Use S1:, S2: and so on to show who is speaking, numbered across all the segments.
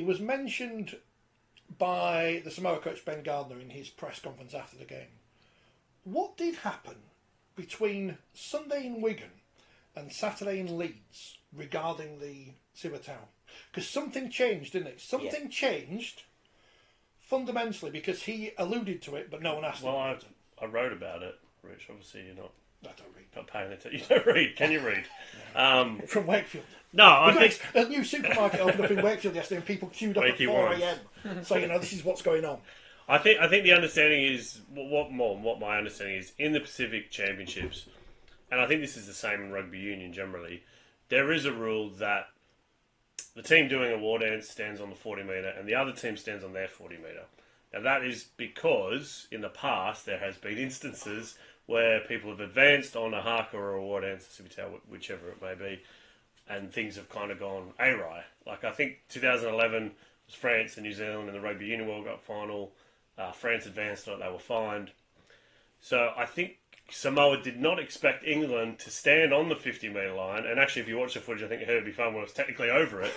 S1: was mentioned by the Samoa coach Ben Gardner in his press conference after the game. What did happen between Sunday in Wigan and Saturday in Leeds regarding the Civital? Because something changed, didn't it? Something changed fundamentally, because he alluded to it, but no one asked him.
S2: Well, I wrote about it, Rich. Obviously, you're not.
S1: I don't read.
S2: Not paying attention. You don't read. Can you read?
S1: From Wakefield.
S2: No, I think
S1: a new supermarket opened up in Wakefield yesterday, and people queued up at 4 a.m. So this is what's going on.
S2: I think the understanding is what my understanding is in the Pacific Championships, and I think this is the same in rugby union generally. There is a rule that the team doing a war dance stands on the 40 metre, and the other team stands on their 40 metre. Now that is because in the past there has been instances where people have advanced on a haka or a war dance, civital, whichever it may be, and things have kind of gone awry. Like I think 2011 was France and New Zealand in the Rugby Union World Cup final. France advanced on it, they were fined. So I think Samoa did not expect England to stand on the 50 metre line, and actually if you watch the footage I think Herbie Farmer was technically over it.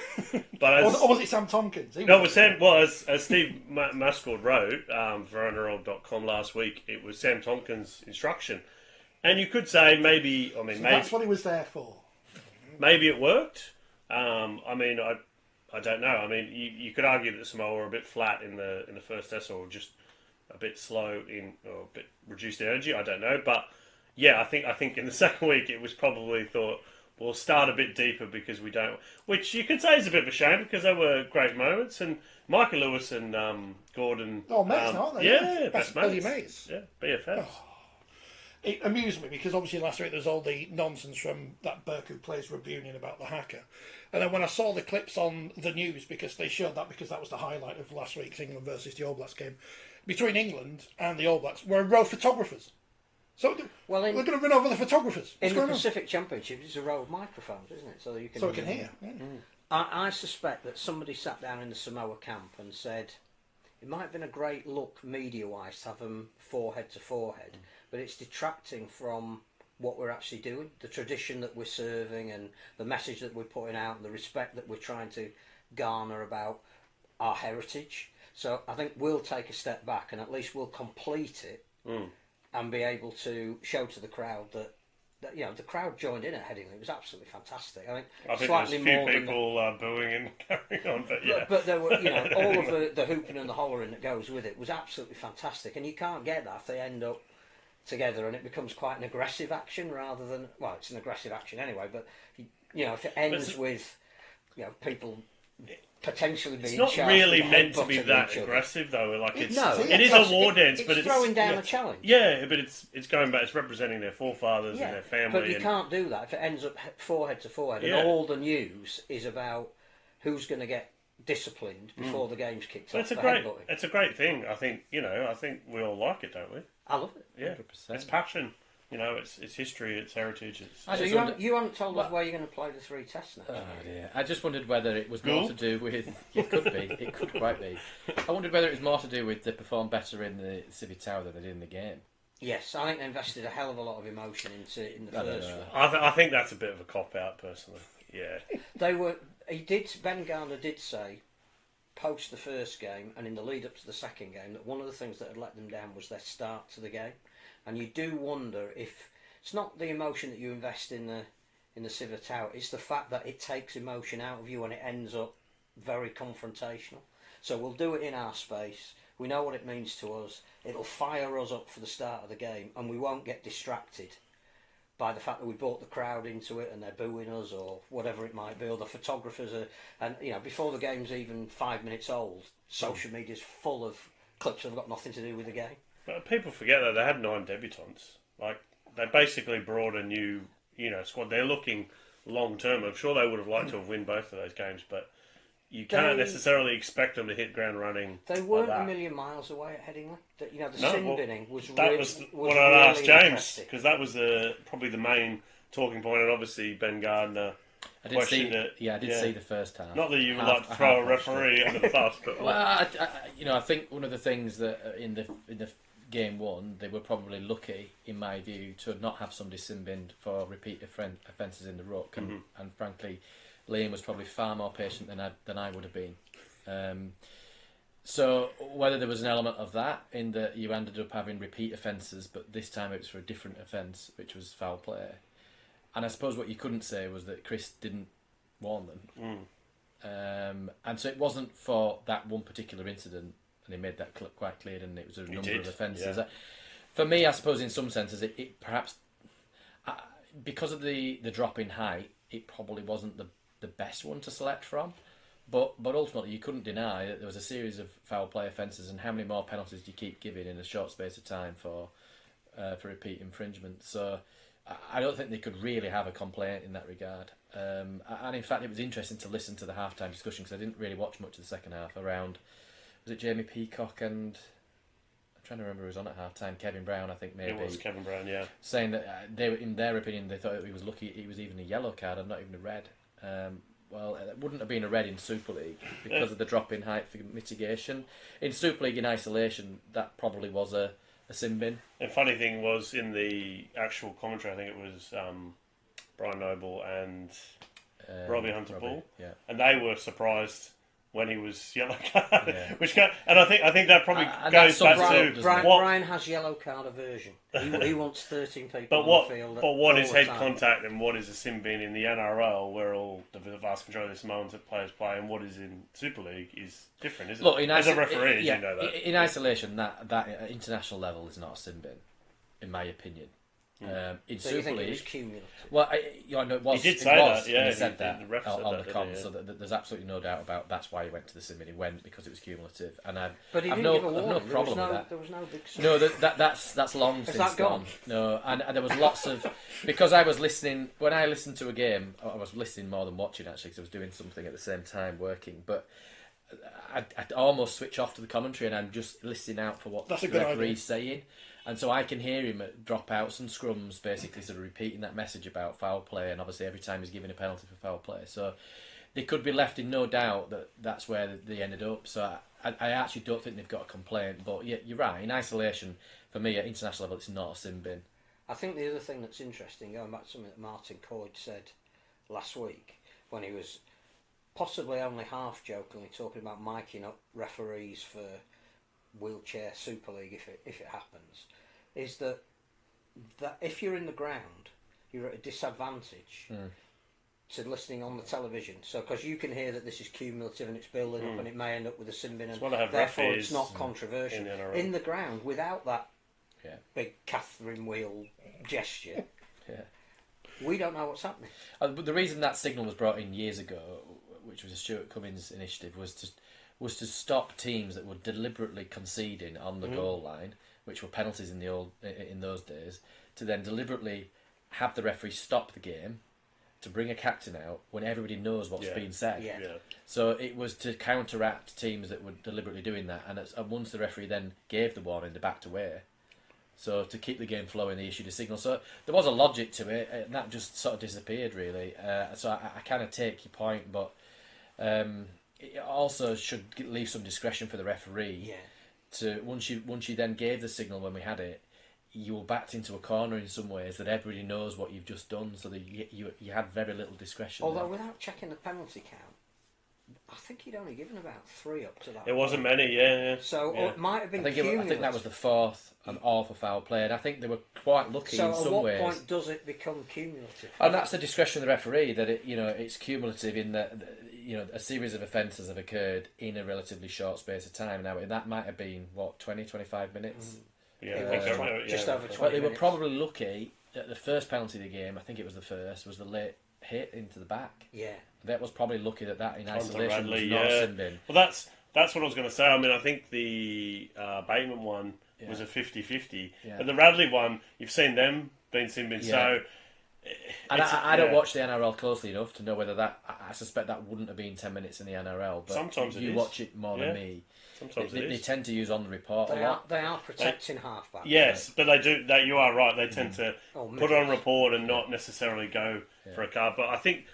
S2: But
S1: or was it Sam Tompkins?
S2: No, it was Sam. Well, as Steve Mascord wrote for Underworld.com last week, it was Sam Tompkins' instruction. And you could say maybe, maybe
S1: that's what he was there for.
S2: Maybe it worked. I don't know. I mean, you could argue that Samoa were a bit flat in the first test, or just a bit slow or a bit reduced energy. I don't know, but yeah, I think in the second week it was probably thought we'll start a bit deeper because we don't. Which you could say is a bit of a shame because they were great moments, and Michael Lewis and Gordon.
S1: Oh, mates, aren't they?
S2: Yeah, best mates. Yeah, BFFs.
S1: Oh. It amused me because obviously last week there was all the nonsense from that Burke who plays rugby union about the hacker, and then when I saw the clips on the news, because they showed that because that was the highlight of last week's England versus the All Blacks game, between England and the All Blacks were a row of photographers. So we're going to run over the photographers.
S3: In the Pacific Championship, it's a row of microphones, isn't it? So you can
S1: hear. Yeah.
S3: I suspect that somebody sat down in the Samoa camp and said, it might have been a great look media-wise to have them forehead to forehead, but it's detracting from what we're actually doing, the tradition that we're serving and the message that we're putting out and the respect that we're trying to garner about our heritage. So I think we'll take a step back and at least we'll complete it and be able to show to the crowd that the crowd joined in at Headingley. It was absolutely fantastic. I
S2: think
S3: slightly
S2: there's a
S3: more
S2: few people booing and carrying on, but yeah.
S3: But there were, all of the hooping and the hollering that goes with it was absolutely fantastic, and you can't get that if they end up together and it becomes quite an aggressive action rather than, well, it's an aggressive action anyway, but if it ends with people potentially being
S2: it's not really meant to be that aggressive though. Like it is a war dance, but it's
S3: throwing down a challenge.
S2: Yeah, but it's going back. It's representing their forefathers and their family.
S3: But you can't do that if it ends up forehead to forehead, and all the news is about who's going to get disciplined before the game's kicked off.
S2: It's a great thing. I think we all like it, don't we?
S3: I love it.
S2: Yeah, 100%. It's passion. It's history, it's heritage.
S3: So you haven't told us where you're going to play the 3 tests now.
S4: Oh dear. I just wondered whether it was more to do with... It could be. It could quite be. I wondered whether it was more to do with they performed better in the Civic Tower than they did in the game.
S3: Yes, I think they invested a hell of a lot of emotion in the first one.
S2: I think that's a bit of a cop-out, personally. Yeah.
S3: Ben Garner did say, post the first game and in the lead-up to the second game, that one of the things that had let them down was their start to the game. And you do wonder if it's not the emotion that you invest in the Civic Tower, it's the fact that it takes emotion out of you and it ends up very confrontational. So we'll do it in our space. We know what it means to us. It'll fire us up for the start of the game, and we won't get distracted by the fact that we brought the crowd into it and they're booing us or whatever it might be, or the photographers are. And before the game's even 5 minutes old, social media's full of clips that have got nothing to do with the game.
S2: But people forget that they had 9 debutants. Like, they basically brought a new, squad. They're looking long term. I'm sure they would have liked to have won both of those games, but you can't necessarily expect them to hit ground running.
S3: They weren't a million miles away at Headingley. The sin binning was
S2: that
S3: really,
S2: was
S3: what
S2: I'd
S3: really
S2: asked James,
S3: because
S2: that was probably the main talking point, and obviously Ben Gardner.
S4: I did see the first half.
S2: Not that you would like to throw a referee under the bus, but
S4: I think one of the things that in the game one, they were probably lucky, in my view, to not have somebody sin-binned for repeat offences in the ruck, and frankly, Liam was probably far more patient than I would have been. So whether there was an element of that in that you ended up having repeat offences, but this time it was for a different offence, which was foul play. And I suppose what you couldn't say was that Chris didn't warn them. And so it wasn't for that one particular incident, and he made that quite clear, and it was a number of offences.
S2: Yeah.
S4: For me, I suppose in some senses, it perhaps, because of the drop in height, it probably wasn't the best one to select from. But ultimately, you couldn't deny that there was a series of foul play offences, and how many more penalties do you keep giving in a short space of time for repeat infringement? So I don't think they could really have a complaint in that regard. And in fact, it was interesting to listen to the half-time discussion, because I didn't really watch much of the second half around, was it Jamie Peacock and, I'm trying to remember who was on at half-time, Kevin Brown, I think maybe.
S2: It was Kevin Brown, yeah.
S4: Saying that they were, in their opinion, they thought he was lucky it was even a yellow card and not even a red. Well, it wouldn't have been a red in Super League because of the drop in height for mitigation. In Super League in isolation, that probably was a sin bin.
S2: And funny thing was, in the actual commentary, I think it was Brian Noble and Robbie Hunter-Ball,
S4: yeah.
S2: and they were surprised when he was yellow card.
S4: Yeah.
S2: And I think that probably goes back to
S3: Brian has yellow card aversion. He wants 13 people on the field.
S2: But what is head contact and what is a sin bin in the NRL, where all the vast majority of the Samoans players play, and what is in Super League is different, isn't it?
S4: As
S2: a referee, you know that.
S4: In isolation, that at international level is not a sin bin, in my opinion. In
S3: So
S4: Super
S3: you think
S4: League,
S3: it was cumulative?
S4: well, it was.
S2: He did say that, yeah.
S4: He said that
S2: the ref said
S4: on
S2: that,
S4: the comms,
S2: he?
S4: so that there's absolutely no doubt about that's why he went to the sin bin. He went because it was cumulative, and
S3: But he
S4: I've
S3: didn't
S4: no,
S3: give a
S4: I've no
S3: warning.
S4: problem with that.
S3: There was no big...
S4: No, that's long since
S3: that gone?
S4: gone. No, and there was lots of, because I was listening when I listened to a game. I was listening more than watching, actually, because I was doing something at the same time, working. But I'd almost switch off to the commentary, and I'm just listening out for what the referee's saying. And so I can hear him at dropouts and scrums, basically sort of repeating that message about foul play, and obviously every time he's giving a penalty for foul play. So they could be left in no doubt that that's where they ended up. So I actually don't think they've got a complaint. But yeah, you're right. In isolation, for me, at international level, it's not a sin bin.
S3: I think the other thing that's interesting, going back to something that Martin Coyd said last week, when he was possibly only half jokingly talking about miking up referees for wheelchair Super League if it happens, is that if you're in the ground, you're at a disadvantage to listening on the television. So because you can hear that this is cumulative and it's building up and it may end up with a sin bin, and therefore it's not controversial. In the ground, without that big Catherine wheel gesture, we don't know what's happening.
S4: But the reason that signal was brought in years ago, which was a Stuart Cummins initiative, was to stop teams that were deliberately conceding on the goal line, which were penalties in those days, to then deliberately have the referee stop the game to bring a captain out when everybody knows what's being said.
S3: Yeah.
S4: So it was to counteract teams that were deliberately doing that, and once the referee then gave the warning, they backed away. So to keep the game flowing, they issued a signal. So there was a logic to it, and that just sort of disappeared, really. So I kind of take your point, but it also should leave some discretion for the referee.
S3: Yeah.
S4: To once you then gave the signal when we had it, you were backed into a corner in some ways that everybody knows what you've just done, so that you had very little discretion.
S3: Although without checking the penalty count, I think he'd only given about 3 up to that.
S2: It wasn't many, yeah.
S3: So it might have been.
S4: I think that was the 4th and awful foul play, and I think they were quite lucky in some ways.
S3: So at what point does it become cumulative?
S4: And that's the discretion of the referee, that it's cumulative in that a series of offences have occurred in a relatively short space of time. Now that might have been 20-25 minutes.
S3: Just over 20
S4: But they were
S3: minutes.
S4: probably lucky that the first penalty of the game, I think it was the first, was the late hit into the back.
S3: Yeah.
S4: That was probably lucky that in isolation
S2: Radley,
S4: was not a sin bin.
S2: Well, that's what I was going to say. I mean, I think the Bateman one was a 50-50.
S4: Yeah.
S2: But the Radley one, you've seen them being sin bin.
S4: Yeah.
S2: So...
S4: And I don't watch the NRL closely enough to know whether that... I suspect that wouldn't have been 10 minutes in the NRL. But
S2: sometimes
S4: you watch it more than me.
S2: Sometimes
S4: they tend to use on the report a lot.
S3: They are protecting halfback.
S2: Yes, but they do. You are right. They tend to put on report and not necessarily go for a card. But I think,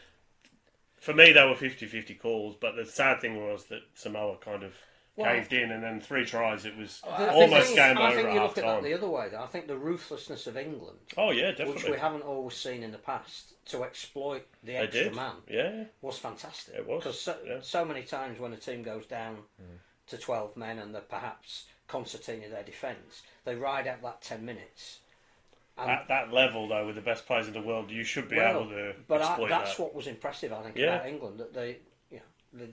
S2: for me, they were 50-50 calls. But the sad thing was that Samoa kind of caved in, and then 3 tries. It was
S3: The
S2: almost
S3: thing is,
S2: game
S3: I
S2: over
S3: think
S2: at
S3: you
S2: half
S3: look at that
S2: time.
S3: the other way, though. I think the ruthlessness of England,
S2: Oh yeah,
S3: which
S2: definitely.
S3: we haven't always seen in the past, to exploit the
S2: They
S3: extra
S2: did.
S3: man
S2: Yeah,
S3: was fantastic.
S2: It was,
S3: Because
S2: yeah.
S3: so many times when a team goes down to 12 men and they're perhaps concertina their defence, they ride out that 10 minutes. And
S2: at that level though, with the best players in the world, you should be able to
S3: but
S2: exploit
S3: that's
S2: that.
S3: what was impressive, I think,
S2: Yeah.
S3: about England, that they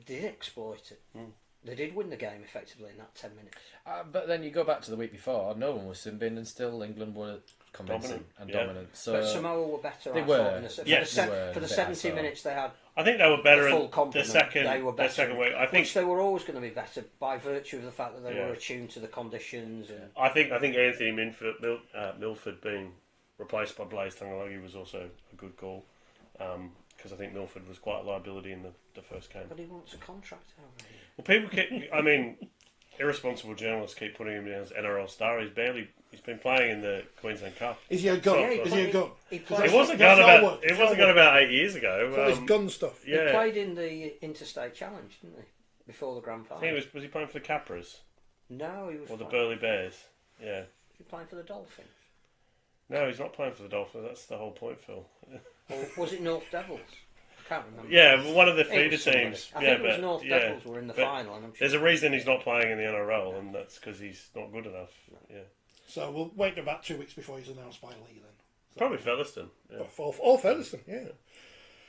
S3: did exploit it. They did win the game effectively in that 10 minutes.
S4: But then you go back to the week before, no one was sin-binned and still England were convincing and dominant. So
S3: But Samoa were better,
S4: they
S3: I
S4: were.
S3: thought.
S2: Yes.
S4: They were
S3: For the
S4: a bit
S3: 70
S4: ISO.
S3: minutes they had
S2: I think they were better
S3: the full
S2: in the
S3: complement,
S2: second.
S3: they were better.
S2: The second week, I think.
S3: Which they were always going to be better by virtue of the fact that they
S2: Yeah.
S3: were attuned to the conditions. And
S2: I think Anthony Milford being replaced by Blaise Tangalogi was also a good call, because I think Milford was quite a liability in the first game.
S3: But he wants a contract over here.
S2: Well, people keep. I mean, irresponsible journalists keep putting him down as NRL star. He's been playing in the Queensland Cup.
S1: Is he a gun?
S2: Yeah,
S1: Is he a gun?
S3: He
S2: It
S3: played,
S2: wasn't
S1: that's
S2: gone
S1: our
S2: about.
S1: word.
S2: It
S1: That's
S2: wasn't
S1: our
S2: gone about 8 years ago.
S1: all this gun stuff.
S3: he
S2: Yeah,
S3: played in the Interstate Challenge, didn't he? Before the Grand
S2: I think
S3: Final.
S2: was he playing for the Capras
S3: No, he was
S2: or the
S3: playing,
S2: Burleigh Bears? Yeah.
S3: was he playing for the Dolphins.
S2: No, he's not playing for the Dolphins. That's the whole point, Phil.
S3: Or was it North Devils? I can't remember.
S2: Yeah, but one of the
S3: It
S2: feeder
S3: was somebody.
S2: teams.
S3: I
S2: yeah,
S3: think it was
S2: but
S3: North
S2: yeah,
S3: Devils were in the
S2: but
S3: final. And I'm sure
S2: There's a reason he's not playing in the NRL, and that's because he's not good enough. Yeah,
S1: So we'll wait about 2 weeks before he's announced by Lee then.
S2: probably Featherstone. Yeah.
S1: Or Featherstone, yeah.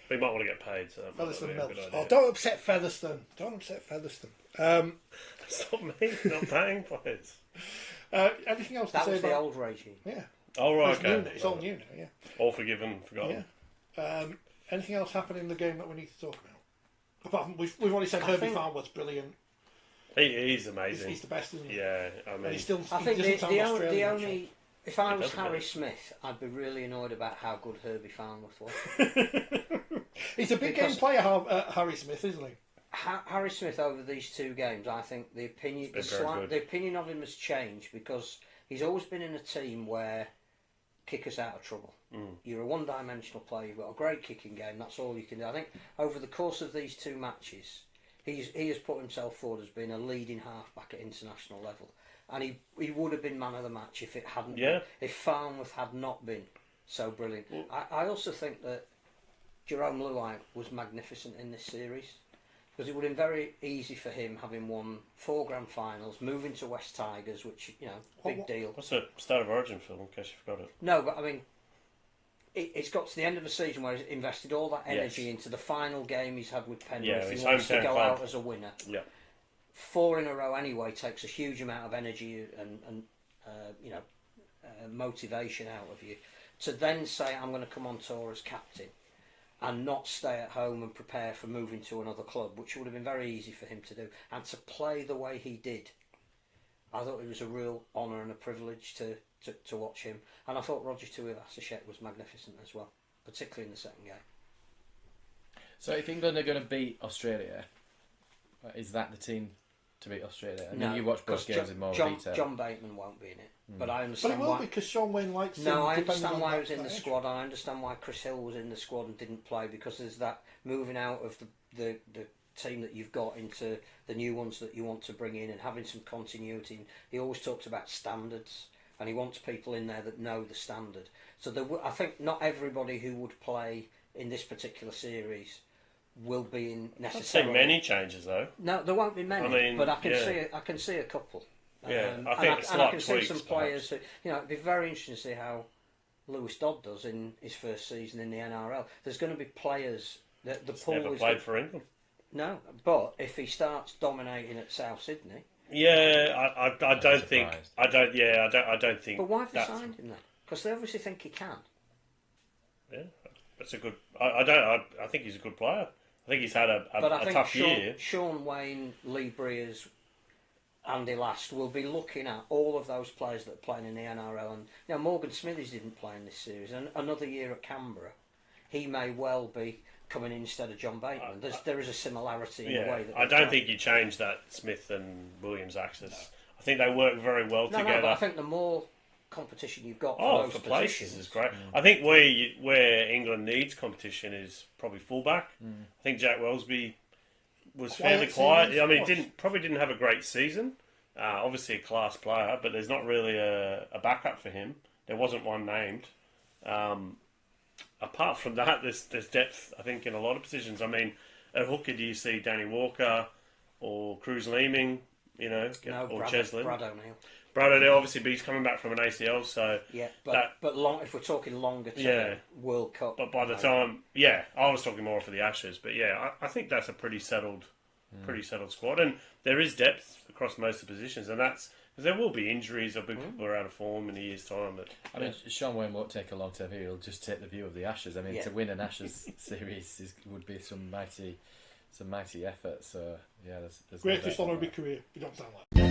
S2: But he might want to get paid, so that might not
S1: Featherstone
S2: be a
S1: melts.
S2: good
S1: Oh,
S2: idea.
S1: don't upset Featherstone. Don't upset Featherstone.
S2: Stop me not paying players.
S1: Anything else to
S3: that
S1: say
S3: was the
S1: about?
S3: old regime.
S1: Yeah.
S2: Oh right,
S1: It's new
S2: okay.
S1: now. It's all new now, yeah.
S2: All forgiven, forgotten.
S1: Yeah. Anything else happening in the game that we need to talk about? Apart from, we've already said Herbie Farnworth's brilliant.
S2: He's amazing.
S1: He's the best, isn't he?
S2: Yeah, I mean,
S1: And he still
S3: I
S1: he
S3: think
S1: doesn't sound
S3: the
S1: Australian.
S3: only. If I was
S2: doesn't
S3: Harry
S2: really.
S3: Smith, I'd be really annoyed about how good Herbie Farnworth was.
S1: He's a big
S3: Because-
S1: game player, Harry Smith, isn't he?
S3: Harry Smith over these 2 games, I think the opinion
S2: He's been very good.
S3: the opinion of him has changed because he's always been in a team where kick us out of trouble. You're a one-dimensional player. You've got a great kicking game. That's all you can do. I think over the course of these 2 matches, he has put himself forward as being a leading halfback at international level, and he would have been man of the match if it hadn't.
S2: Yeah.
S3: If Farnworth had not been so brilliant. I also think that Jerome Luai was magnificent in this series. Because it would have been very easy for him, having won 4 grand finals, moving to West Tigers, which, big deal.
S2: what's the State of Origin film? In case you forgot it.
S3: No, but I mean, it's got to the end of the season where he's invested all that energy
S2: Yes.
S3: into the final game he's had with Penrith.
S2: Yeah,
S3: he
S2: his
S3: wants to
S2: hometown
S3: go
S2: club.
S3: out as a winner.
S2: Yeah,
S3: 4 in a row anyway takes a huge amount of energy and motivation out of you. To then say, I'm going to come on tour as captain and not stay at home and prepare for moving to another club, which would have been very easy for him to do, and to play the way he did, I thought it was a real honour and a privilege to watch him. And I thought Roger Tuivasa-Sheck was magnificent as well, particularly in the second game.
S4: So if England are going to beat Australia, is that the team to beat Australia? I mean, you watch both
S3: 'cause
S4: games in more
S3: John,
S4: detail.
S3: John Bateman won't be in it, but I
S1: But
S3: understand
S1: it will
S3: why.
S1: be because Sean Wayne likes him.
S3: No, I
S1: depending
S3: understand
S1: on
S3: why he
S1: that-
S3: was in the
S1: that
S3: squad, and I understand why Chris Hill was in the squad and didn't play, because there's that moving out of the team that you've got into the new ones that you want to bring in and having some continuity. And he always talks about standards, and he wants people in there that know the standard. So I think not everybody who would play in this particular series will be in
S2: I'd say
S3: necessarily.
S2: many changes though.
S3: No, there won't be many,
S2: I mean,
S3: but I can
S2: yeah.
S3: see a couple.
S2: Yeah, I
S3: and
S2: think
S3: I
S2: slight
S3: can see
S2: tweaks,
S3: some players who, it'd be very interesting to see how Lewis Dodd does in his first season in the NRL. There's going to be players that the
S2: He's
S3: pool
S2: never
S3: is
S2: played for England.
S3: no, but if he starts dominating at South Sydney,
S2: Yeah, I don't think.
S4: surprised.
S2: I don't. Yeah, I don't think.
S3: but why have they
S2: that's-
S3: signed him then? Because they obviously think he can.
S2: Yeah, that's a good. I don't. I think he's a good player. I think he's had a
S3: But I think
S2: tough year.
S3: Sean Wayne, Lee Breers, Andy Last will be looking at all of those players that are playing in the NRL. And Morgan Smithies didn't play in this series. And another year at Canberra, he may well be coming in instead of John Bateman. There is a similarity in the way that
S2: I
S3: they
S2: don't
S3: play.
S2: think you change that Smith and Williams axis. I think they work very well
S3: No,
S2: together.
S3: but I think the more competition you've got for those
S2: for
S3: positions
S2: places is great. I think where England needs competition is probably fullback. I think Jack Wellesby was
S1: Quiet
S2: fairly quiet.
S1: series?
S2: I mean,
S1: Gosh.
S2: probably didn't have a great season. Obviously a class player, but there's not really a backup for him. There wasn't one named. Apart from that, there's depth, I think, in a lot of positions. I mean, at hooker, do you see Danny Walker or Cruz Leeming, or Cheslin?
S3: Brad O'Neill.
S2: Brad O'Neill, obviously, but he's coming back from an ACL, so...
S3: Yeah, but long, if we're talking longer term, World Cup...
S2: But by the time... Yeah, I was talking more for the Ashes, but yeah, I think that's a pretty settled squad, and there is depth across most of the positions, and that's... Because there will be injuries, or people who are out of form in a year's time, but...
S4: I mean, Sean Wayne won't take a long time here, he'll just take the view of the Ashes. I mean, to win an Ashes series would be some mighty effort, so yeah, there's
S1: Greatest
S4: no
S1: honour
S4: doubt
S1: of my career. You don't sound like.